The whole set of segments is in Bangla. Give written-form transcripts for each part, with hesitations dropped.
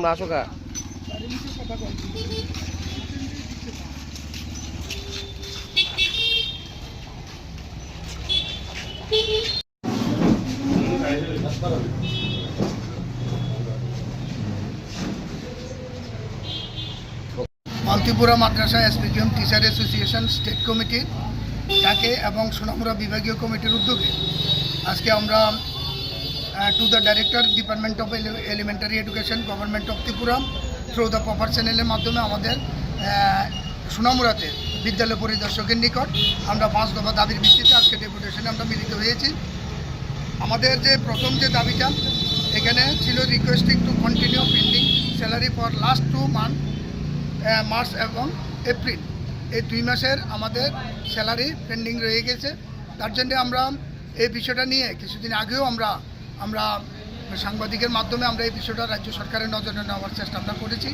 masuk kak. মালতীপুরা মাদ্রাসা এসপিকিউএম টিচার অ্যাসোসিয়েশন স্টেট কমিটির ডাকে এবং সোনামুড়া বিভাগীয় কমিটির উদ্যোগে আজকে আমরা to the director department of elementary education government of Tripura through the proper চ্যানেলের মাধ্যমে আমাদের সোনামুড়াতে বিদ্যালয় পরিদর্শকের নিকট আমরা 5 দফা দাবির ভিত্তিতে আজকে ডেপুটেশনে আমরা মিলিত হয়েছি। আমাদের যে প্রথম যে দাবিটা এখানে ছিল requesting to continue pending salary for last 2 month March এবং এপ্রিল, এই 2 মাসের আমাদের স্যালারি পেন্ডিং রয়ে গেছে। তার জন্য আমরা এই বিষয়টা নিয়ে কিছুদিন আগেও আমরা সাংবাদিকের মাধ্যমে আমরা এই বিষয়টা রাজ্য সরকারের নজরে নেওয়ার চেষ্টা আমরা করেছি।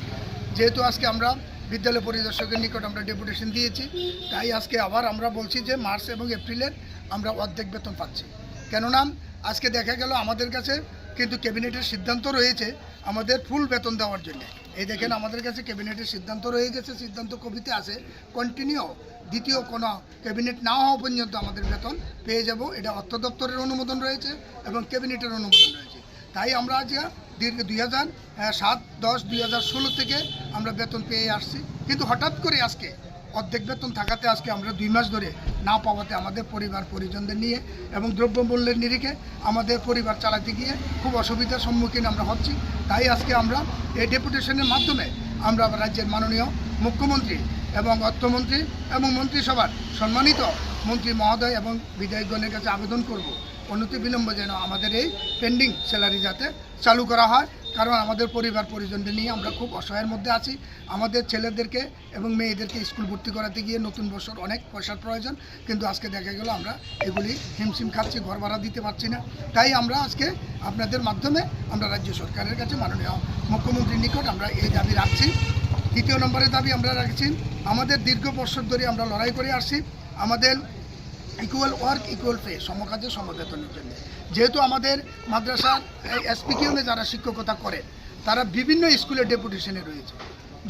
যেহেতু আজকে আমরা বিদ্যালয় পরিদর্শকের নিকট আমরা ডেপুটেশন দিয়েছি, তাই আজকে আবার আমরা বলছি যে মার্চ এবং এপ্রিলের আমরা অর্ধেক বেতন পাচ্ছি। কেননা আজকে দেখা গেল আমাদের কাছে কিন্তু ক্যাবিনেটের সিদ্ধান্ত রয়েছে আমাদের ফুল বেতন দেওয়ার জন্য। এই দেখেন আমাদের কাছে ক্যাবিনেটের সিদ্ধান্ত রয়ে গেছে, সিদ্ধান্ত কপিতে আছে কন্টিনিউ দ্বিতীয় কোনো ক্যাবিনেট না হওয়া পর্যন্ত আমাদের বেতন পেয়ে যাব। এটা অর্থ দপ্তরের অনুমোদন রয়েছে এবং ক্যাবিনেটের অনুমোদন রয়েছে। তাই আমরা আজকে দীর্ঘ 2007-10-2016 থেকে আমরা বেতন পেয়ে আসছি, কিন্তু হঠাৎ করে আজকে অর্ধেক বেতন থাকাতে আজকে আমরা 2 মাস ধরে না পাওয়াতে আমাদের পরিবার পরিজনদের নিয়ে এবং দ্রব্যমূল্যের নিরিখে আমাদের পরিবার চালাতে গিয়ে খুব অসুবিধার সম্মুখীন আমরা হচ্ছি। তাই আজকে আমরা এই ডেপুটেশনের মাধ্যমে আমরা রাজ্যের মাননীয় মুখ্যমন্ত্রী এবং অর্থমন্ত্রী এবং মন্ত্রিসভার সম্মানিত মন্ত্রী মহোদয় এবং বিধায়কগণের কাছে আবেদন করব অনতি বিলম্বে যেন আমাদের এই পেন্ডিং স্যালারি যাতে চালু করা হয়। কারণ আমাদের পরিবার পরিজনদের নিয়ে আমরা খুব অসহায়ের মধ্যে আছি। আমাদের ছেলেদেরকে এবং মেয়েদেরকে স্কুল ভর্তি করাতে গিয়ে নতুন বছর অনেক পয়সার প্রয়োজন, কিন্তু আজকে দেখা গেল আমরা এগুলি হিমশিম খাচ্ছি, ঘর ভাড়া দিতে পারছি না। তাই আমরা আজকে আপনাদের মাধ্যমে আমরা রাজ্য সরকারের কাছে মাননীয় মুখ্যমন্ত্রীর নিকট আমরা এই দাবি রাখছি। দ্বিতীয় নম্বরের দাবি আমরা রাখছি, আমাদের দীর্ঘ বছর ধরে আমরা লড়াই করে আসছি আমাদের ইকুয়াল ওয়ার্ক ইকুয়াল পে, সমকাজে সমবেতনের জন্য। যেহেতু আমাদের মাদ্রাসার এসপিকিউমে যারা শিক্ষকতা করে তারা বিভিন্ন স্কুলে ডেপুটেশনে রয়েছে।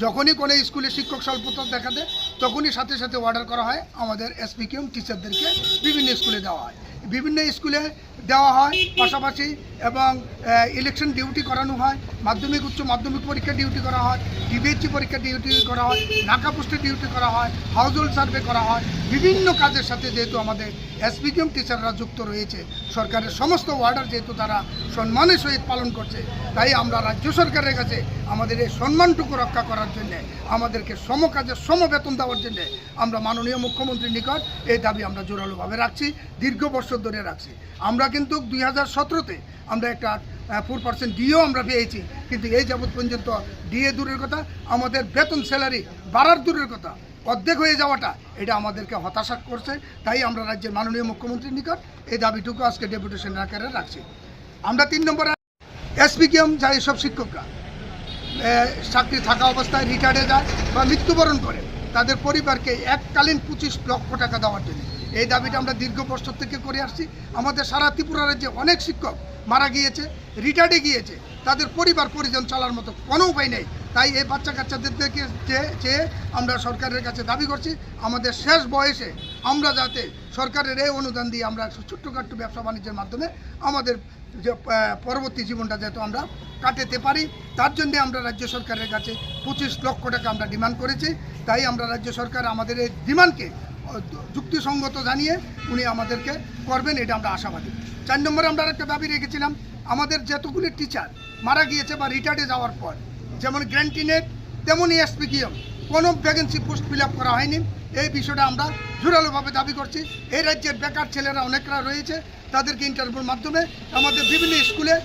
যখনই কোনো স্কুলে শিক্ষক স্বল্পতা দেখা দেয় তখনই সাথে সাথে অর্ডার করা হয় আমাদের এসপিকিউম টিচারদেরকে বিভিন্ন স্কুলে দেওয়া হয়, বিভিন্ন স্কুলে দেওয়া হয়। পাশাপাশি এবং ইলেকশন ডিউটি করানো হয়, মাধ্যমিক উচ্চ মাধ্যমিক পরীক্ষা ডিউটি করা হয়, ডিবিএসসি পরীক্ষা ডিউটি করা হয়, নাকা পোস্টের ডিউটি করা হয়, হাউস হোল্ড সার্ভে করা হয়। বিভিন্ন কাজের সাথে যেহেতু আমাদের এসপিকিউম টিচাররা যুক্ত রয়েছে, সরকারের সমস্ত অর্ডার যেহেতু তারা সম্মানের সহিত পালন করছে, তাই আমরা রাজ্য সরকারের কাছে আমাদের এই সম্মানটুকু রক্ষা করার জন্য, আমাদেরকে সমকাজে সমবেতন দেওয়ার জন্য আমরা মাননীয় মুখ্যমন্ত্রীর নিকট এই দাবি আমরা জোরালোভাবে রাখছি, দীর্ঘ বছর ধরে রাখছি। আমরা কিন্তু 2017-তে আমরা একটা 4% ডিও আমরা পেয়েছি, কিন্তু এই যাবৎ পর্যন্ত ডিএ দূরের কথা, আমাদের বেতন স্যালারি বাড়ার দূরের কথা, অর্ধেক হয়ে যাওয়াটা এটা আমাদেরকে হতাশা করছে। তাই আমরা রাজ্যের মাননীয় মুখ্যমন্ত্রীর নিকট এই দাবিটুকু আজকে ডেপুটেশন আকারে রাখছি। আমরা 3 নম্বরে এসপিকিউএম যা এসব শিক্ষকরা চাকরি থাকা অবস্থায় রিটায়ার্ডে যায় বা মৃত্যুবরণ করে তাদের পরিবারকে এককালীন 25 লক্ষ টাকা দেওয়ার জন্য এই দাবিটা আমরা দীর্ঘ বছর থেকে করে আসছি। আমাদের সারা ত্রিপুরা রাজ্যে অনেক শিক্ষক মারা গিয়েছে, রিটায়ার্ডে গিয়েছে, তাদের পরিবার পরিজন চালার মতো কোনো উপায় নেই। তাই এই বাচ্চা কাচ্চাদেরকে চেয়ে আমরা সরকারের কাছে দাবি করছি আমাদের শেষ বয়সে আমরা যাতে সরকারের এই অনুদান দিয়ে আমরা ছোট্টখাট্ট ব্যবসা বাণিজ্যের মাধ্যমে আমাদের যে পরবর্তী জীবনটা যাতে আমরা কাটাতে পারি, তার জন্য আমরা রাজ্য সরকারের কাছে 25 লক্ষ টাকা আমরা ডিমান্ড করেছি। তাই আমরা রাজ্য সরকার আমাদের এই ডিমান্ডকে যুক্তিসঙ্গত জানিয়ে উনি আমাদেরকে করবেন, এটা আমরা আশাবাদী। 4 নম্বরে আমরা একটা দাবি রেখেছিলাম, আমাদের যতগুলি টিচার মারা গিয়েছে বা রিটায়ার্ডে যাওয়ার পর যেমন গ্র্যান্টিনেট তেমনই এসপিকিউএম কোনো ভ্যাকেন্সি পোস্ট ফিল আপ করা হয়নি। এই বিষয়টা আমরা জোরালোভাবে দাবি করছি। এই রাজ্যের বেকার ছেলেরা অনেকরা রয়েছে, তাদেরকে ইন্টারভিউর মাধ্যমে আমাদের বিভিন্ন স্কুলে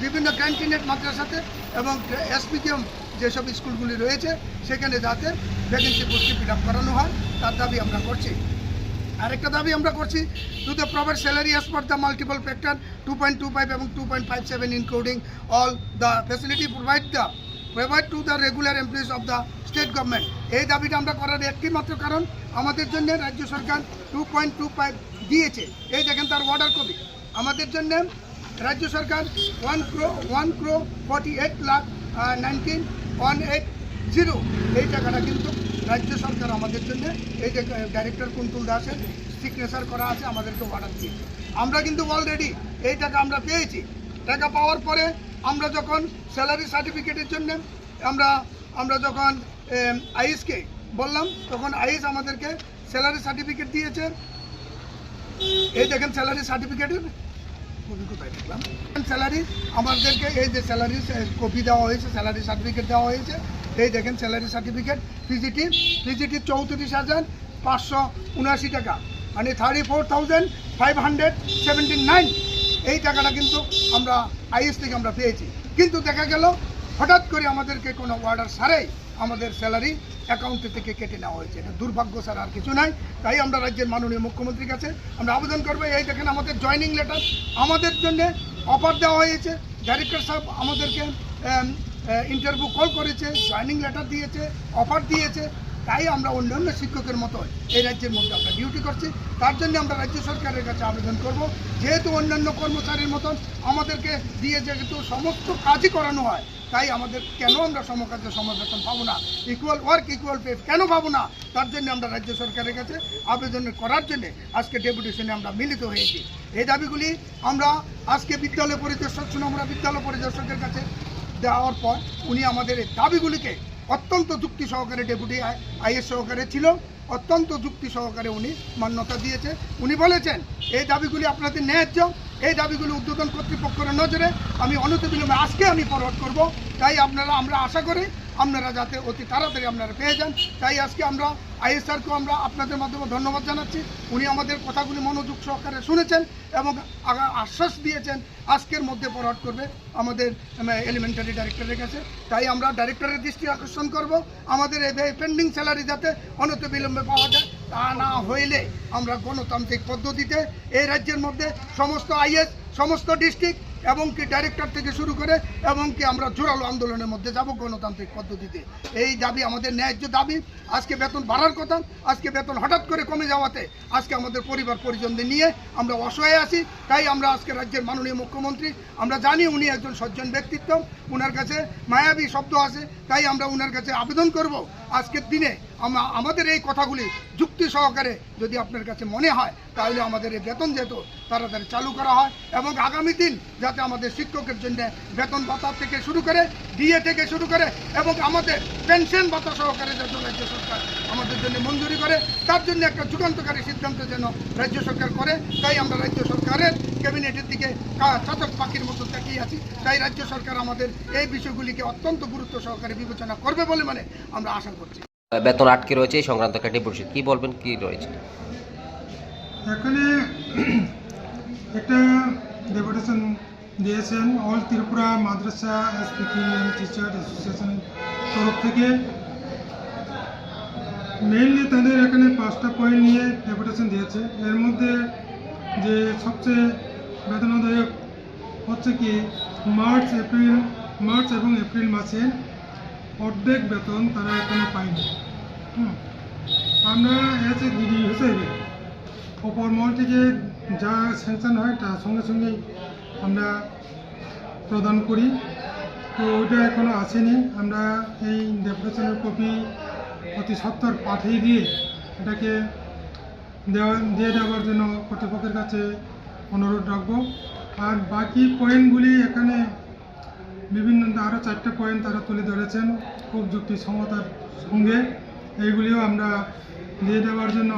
বিভিন্ন ক্যান্টিনেট মাদ্রাসাতে এবং এসপিকিউএম যেসব স্কুলগুলি রয়েছে সেখানে যাতে ভ্যাকেন্সি পোস্ট ফিল আপ করানো হয় তার দাবি আমরা করছি। আরেকটা দাবি আমরা করছি, to the provide salary as per the multiple factor 2.25 এবং 2.57 including all the facility provide to the regular employees of the state government. এই দাবিটা আমরা করার একটি মাত্র কারণ আমাদের জন্য রাজ্য সরকার 2.25 দিয়েছে। এই দেখেন তার অর্ডার কপি। আমাদের জন্য রাজ্য সরকার 1,48,19,180 এই টাকাটা কিন্তু রাজ্য সরকার আমাদের জন্য, এই যে ডাইরেক্টর কুন্তল দাসের সিগনেচার করা আছে, আমাদেরকে অর্ডার দিয়েছে। আমরা কিন্তু অলরেডি এই টাকা আমরা পেয়েছি। টাকা পাওয়ার পরে আমরা যখন স্যালারি সার্টিফিকেটের জন্য আমরা যখন আইএসকে বললাম, তখন আইএস আমাদেরকে স্যালারি সার্টিফিকেট দিয়েছে। এই দেখেন স্যালারি সার্টিফিকেটের কোথায় দেখলাম, স্যালারি আমাদেরকে এই যে স্যালারি কপি দেওয়া হয়েছে, স্যালারি সার্টিফিকেট দেওয়া হয়েছে। এই দেখেন স্যালারি সার্টিফিকেট, পিজিটি 34,579 টাকা, মানে 34,579 এই টাকাটা কিন্তু আমরা আইএস থেকে আমরা পেয়েছি। কিন্তু দেখা গেল হঠাৎ করে আমাদেরকে কোনো অর্ডার ছাড়াই আমাদের স্যালারি অ্যাকাউন্ট থেকে কেটে নেওয়া হয়েছে। এটা দুর্ভাগ্য ছাড়া আর কিছু নাই। তাই আমরা রাজ্যের মাননীয় মুখ্যমন্ত্রীর কাছে আমরা আবেদন করবো, এই দেখেন আমাদের জয়নিং লেটার, আমাদের জন্য অফার দেওয়া হয়েছে। ডাইরেক্টর সাহেব আমাদেরকে ইন্টারভিউ কল করেছে, জয়নিং লেটার দিয়েছে, অফার দিয়েছে। তাই আমরা অন্যান্য শিক্ষকের মতো এই রাজ্যের মধ্যে আমরা ডিউটি করছি। তার জন্য আমরা রাজ্য সরকারের কাছে আবেদন করব, যেহেতু অন্যান্য কর্মচারীর মতন আমাদেরকে দিয়ে যেহেতু সমস্ত কাজই করানো হয়, তাই আমাদের কেন আমরা সমকাজে সমবেতন পাবো না, ইকুয়াল ওয়ার্ক ইকুয়াল পে কেন পাবো না? তার জন্য আমরা রাজ্য সরকারের কাছে আবেদন করার জন্য আজকে ডেপুটেশনে আমরা মিলিত হয়েছি। এই দাবিগুলি আমরা আজকে বিদ্যালয় পরিদর্শক আমরা বিদ্যালয় পরিদর্শকের কাছে দেওয়ার পর উনি আমাদের এই দাবিগুলিকে অত্যন্ত যুক্তি সহকারে, ডেপুটি আইএস সহকারে ছিল, অত্যন্ত যুক্তি সহকারে উনি মান্যতা দিয়েছে। উনি বলেছেন এই দাবিগুলি আপনাদের ন্যায্য, এই দাবিগুলি ঊর্ধ্বতন কর্তৃপক্ষের নজরে আমি অনতিবিলম্বে আজকে আমি ফরওয়ার্ড করব। তাই আমরা আশা করি আপনারা যাতে অতি তাড়াতাড়ি আপনারা পেয়ে যান। তাই আজকে আমরা আইএস স্যারকেও আমরা আপনাদের মাধ্যমে ধন্যবাদ জানাচ্ছি। উনি আমাদের কথাগুলি মনোযোগ সহকারে শুনেছেন এবং আশ্বাস দিয়েছেন আজকের মধ্যে ফরওয়ার্ড করবে আমাদের এলিমেন্টারি ডাইরেক্টরের কাছে। তাই আমরা ডাইরেক্টরের দৃষ্টি আকর্ষণ করব, আমাদের এই পেন্ডিং স্যালারি যাতে অনতিবিলম্বে পাওয়া যায়। তা না হইলে আমরা গণতান্ত্রিক পদ্ধতিতে এই রাজ্যের মধ্যে সমস্ত আইএস, সমস্ত ডিস্ট্রিক্ট এবং কি ডাইরেক্টর থেকে শুরু করে এবং কি আমরা জোরালো আন্দোলনের মধ্যে যাব গণতান্ত্রিক পদ্ধতিতে। এই দাবি আমাদের ন্যায্য দাবি। আজকে বেতন বাড়ার কথা, আজকে বেতন হঠাৎ করে কমে যাওয়াতে আজকে আমাদের পরিবার পরিজনদের নিয়ে আমরা অসহায় আছি। তাই আমরা আজকে রাজ্যের মাননীয় মুখ্যমন্ত্রী, আমরা জানি উনি একজন সজ্জন ব্যক্তিত্ব, ওনার কাছে মায়াবী শব্দ আছে, তাই আমরা ওনার কাছে আবেদন করব আজকের দিনে আমাদের এই কথাগুলি যুক্তি সহকারে যদি আপনার কাছে মনে হয়, তাহলে আমাদের এই বেতন যেত তাড়াতাড়ি চালু করা হয় এবং আগামী দিন যাতে আমাদের শিক্ষকের জন্য বেতন ভাতা থেকে শুরু করে, ডিএ থেকে শুরু করে এবং আমাদের পেনশন ভাতা সহকারে যাতে রাজ্য সরকার আমাদের জন্য মঞ্জুরি করে, তার জন্য একটা যুগান্তকারী সিদ্ধান্ত যেন রাজ্য সরকার করে। তাই আমরা রাজ্য সরকারের ক্যাবিনেটের দিকে চাতক পাখির মতো তাকিয়ে আছি। তাই রাজ্য সরকার আমাদের এই বিষয়গুলিকে অত্যন্ত গুরুত্ব সহকারে বিবেচনা করবে বলে আমরা আশা করছি। বেতন আটকে রয়েছে এই সংক্রান্ত একটা ডেপুটেশন, কি বলবেন, কি রয়েছে এখানে? একটা ডেপুটেশন দিয়েছেন all Tripura Madrasa speaking and teacher অ্যাসোসিয়েশনের তরফ থেকে। মেইনলি তাদের এখানে 5টা পয়েন্ট নিয়ে ডেপুটেশন দিয়েছে। এর মধ্যে যে সবচেয়ে বেদনাদায়ক হচ্ছে কি, মার্চ এবং এপ্রিল মাসে অর্ধেক বেতন তারা এখনো পায়নি। আমরা এজ এ ডিডি হিসেবে অপর মহল থেকে যা স্যাংশন হয় তার সঙ্গে সঙ্গেই আমরা প্রদান করি। তো ওইটা এখনও আসেনি। আমরা এই ডেপুটেশনের কপি অতি সত্বর পাঠিয়ে দিয়ে এটাকে দিয়ে দেওয়ার জন্য কর্তৃপক্ষের কাছে অনুরোধ রাখবো। আর বাকি পয়েন্টগুলি এখানে বিভিন্ন আরও 4টে পয়েন্ট তারা তুলে ধরেছেন খুব যুক্তিসঙ্গতার সঙ্গে। এইগুলিও আমরা দিয়ে দেওয়ার জন্য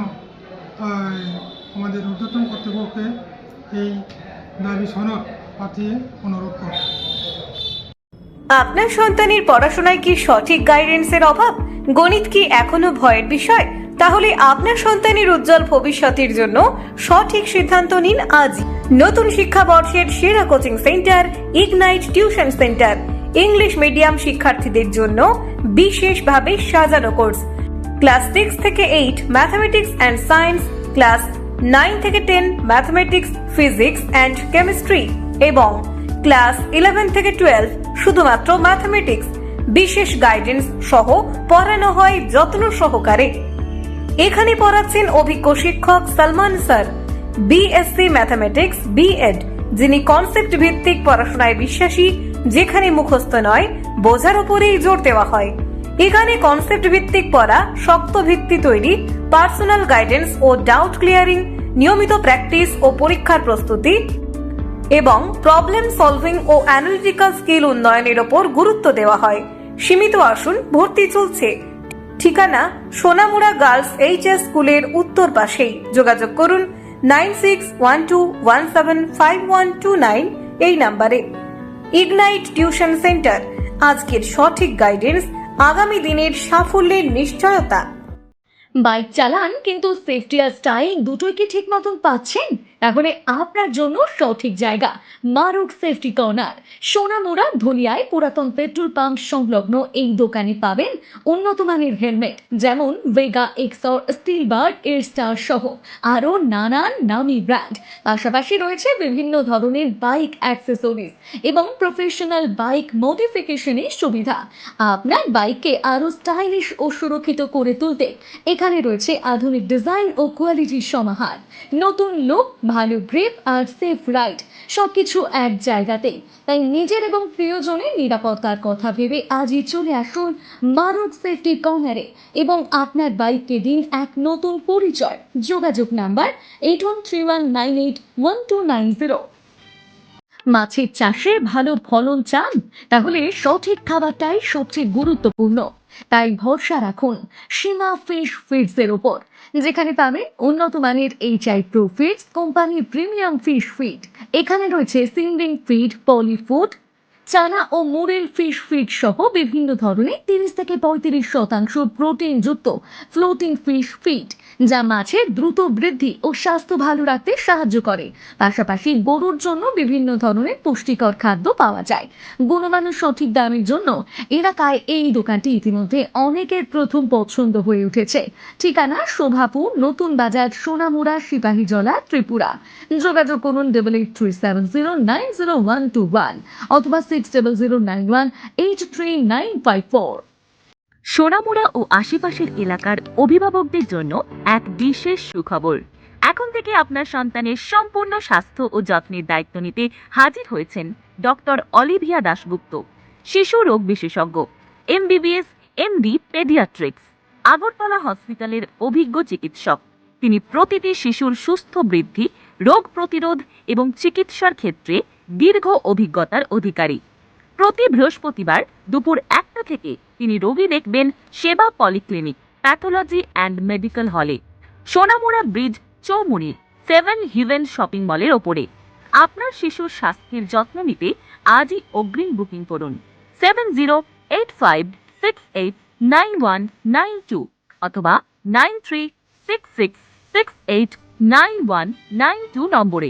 আমাদের ঊর্ধ্বতন কর্তৃপক্ষকে এই দাবি সনদ পাঠিয়ে অনুরোধ করব। আপনার সন্তানের পড়াশোনায় কি সঠিক গাইডেন্সের অভাব? গণিত কি এখনো ভয়ের বিষয়? তাহলে আপনার সন্তানের উজ্জ্বল ভবিষ্যতের জন্য সঠিক সিদ্ধান্ত নিন আজই। নতুন শিক্ষাবর্ষের সেরা coaching centre ignite tuition centre. English medium শিক্ষার্থীদের জন্য বিশেষভাবে সাজানো কোর্স। ক্লাস 6 থেকে 8 ম্যাথমেটিক্স অ্যান্ড সায়েন্স, ক্লাস 9 থেকে 10 ম্যাথমেটিক্স, ফিজিক্স অ্যান্ড কেমিস্ট্রি এবং ক্লাস 11 থেকে 12 শুধুমাত্র ম্যাথমেটিক্স। বিশেষ গাইডেন্স সহ পড়ানো হয় যত্ন সহকারে। এখানে পড়াচ্ছেন অভিজ্ঞ শিক্ষক Salman sir. BSc mathematics BEd, যিনি কনসেপ্ট ভিত্তিক পড়াশোনায় বিশ্বাসী, যেখানে মুখস্থ নয় বোঝার উপরেই জোর দেওয়া হয়। এখানে কনসেপ্ট ভিত্তিক পড়া, শক্ত ভিত্তি তৈরি, পার্সোনাল গাইডেন্স ও ডাউট ক্লিয়ারিং, নিয়মিত প্র্যাকটিস ও পরীক্ষার প্রস্তুতি এবং প্রবলেম সলভিং ও অ্যানালিটিক্যাল স্কিল উন্নয়নের ওপর গুরুত্ব দেওয়া হয়। সীমিত আসন, ভর্তি চলছে। ঠিকানা সোনামুড়া গার্লস এইচএস স্কুলের উত্তর পাশেই। যোগাযোগ করুন 9612175129 এই নম্বরে। ইগনাইট টিউশন সেন্টার, আজকের সঠিক গাইডেন্স, আগামী দিনের সাফল্যের নিশ্চয়তা। বাইক চালান কিন্তু সেফটি আর স্টাইল দুটোই কি ঠিক মতন পাচ্ছেন? তাহলে আপনার জন্য সঠিক জায়গা মারুক সেফটি কর্নার। সোনামুড়া ধুলিয়ায় পুরাতন পেট্রোল পাম্প সংলগ্ন এই দোকানে পাবেন উন্নত মানের হেলমেট, যেমন ভেগা, এক্সর, স্টিল বার্ড, এর স্টার সহ আরও নানান নামি ব্র্যান্ড। পাশাপাশি রয়েছে বিভিন্ন ধরনের বাইক অ্যাক্সেসরিজ এবং প্রফেশনাল বাইক মডিফিকেশনের সুবিধা। আপনার বাইককে আরও স্টাইলিশ ও সুরক্ষিত করে তুলতে এখানে রয়েছে আধুনিক ডিজাইন ও কোয়ালিটির সমাহার। নতুন লুক, ভালো গ্রিপ আর সেফ রাইড সবকিছু এক জায়গাতেই। তাই নিজের এবং প্রিয়জনের নিরাপত্তার কথা ভেবে আজই চলে আসুন মারুক সেফটি কর্নারে এবং আপনার বাইককে দিন এক নতুন পরিচয়। যোগাযোগ নাম্বার 8131981290। মাছের চাষে ভালো ফলন চান? তাহলে সঠিক খাবারটাই সবচেয়ে গুরুত্বপূর্ণ। তাই ভরসা রাখুন সীমা ফিশ ফিডসের উপর, যেখানে পাবেন উন্নত মানের HI প্রো ফিডস কোম্পানির প্রিমিয়াম ফিশ ফিড। এখানে রয়েছে সিঙ্গিং ফিড, পলিফুড, চানা ও মুরেল ফিশ ফিড সহ বিভিন্ন ধরনের 30 থেকে 35% প্রোটিনযুক্ত ফ্লোটিং ফিশ ফিড, যা মাছের দ্রুত বৃদ্ধি ও স্বাস্থ্য ভালো রাখতে সাহায্য করে। পাশাপাশি গরুর জন্য বিভিন্ন ধরনের পুষ্টিকর খাদ্য পাওয়া যায়। গুণমান ও সঠিক দামের জন্য এলাকায় এই দোকানটি ইতিমধ্যে অনেকের প্রথম পছন্দ হয়ে উঠেছে। ঠিকানা শোভাপুর, নতুন বাজার, সোনামুড়া, সিপাহীজলা, ত্রিপুরা। যোগাযোগ করুন 8837090121 অথবা 6009183954। সোনামুড়া ও আশেপাশের এলাকার অভিভাবকদের জন্য এক বিশেষ সুখবর। এখন থেকে আপনার সন্তানের সম্পূর্ণ স্বাস্থ্য ও যত্নের দায়িত্ব নিতে হাজির হয়েছেন ডক্টর অলিভিয়া দাশগুপ্ত, শিশু রোগ বিশেষজ্ঞ, MBBS MD পেডিয়াট্রিক্স, আগরতলা হসপিটালের অভিজ্ঞ চিকিৎসক। তিনি প্রতিটি শিশুর সুস্থ বৃদ্ধি, রোগ প্রতিরোধ এবং চিকিৎসার ক্ষেত্রে দীর্ঘ অভিজ্ঞতার অধিকারী। প্রতি বৃহস্পতিবার দুপুর 1টা থেকে তিনি রোগী দেখবেন সেবা পলিক্লিনিক, প্যাথোলজি অ্যান্ড মেডিকেল হলে, সোনামুড়া ব্রিজ, চৌমুড়ি, 7 হিভেন শপিং মলের ওপরে। আপনার শিশুর স্বাস্থ্যের যত্ন নিতে আজই অগ্রিম বুকিং করুন 7085689192 অথবা 9366689192 নম্বরে।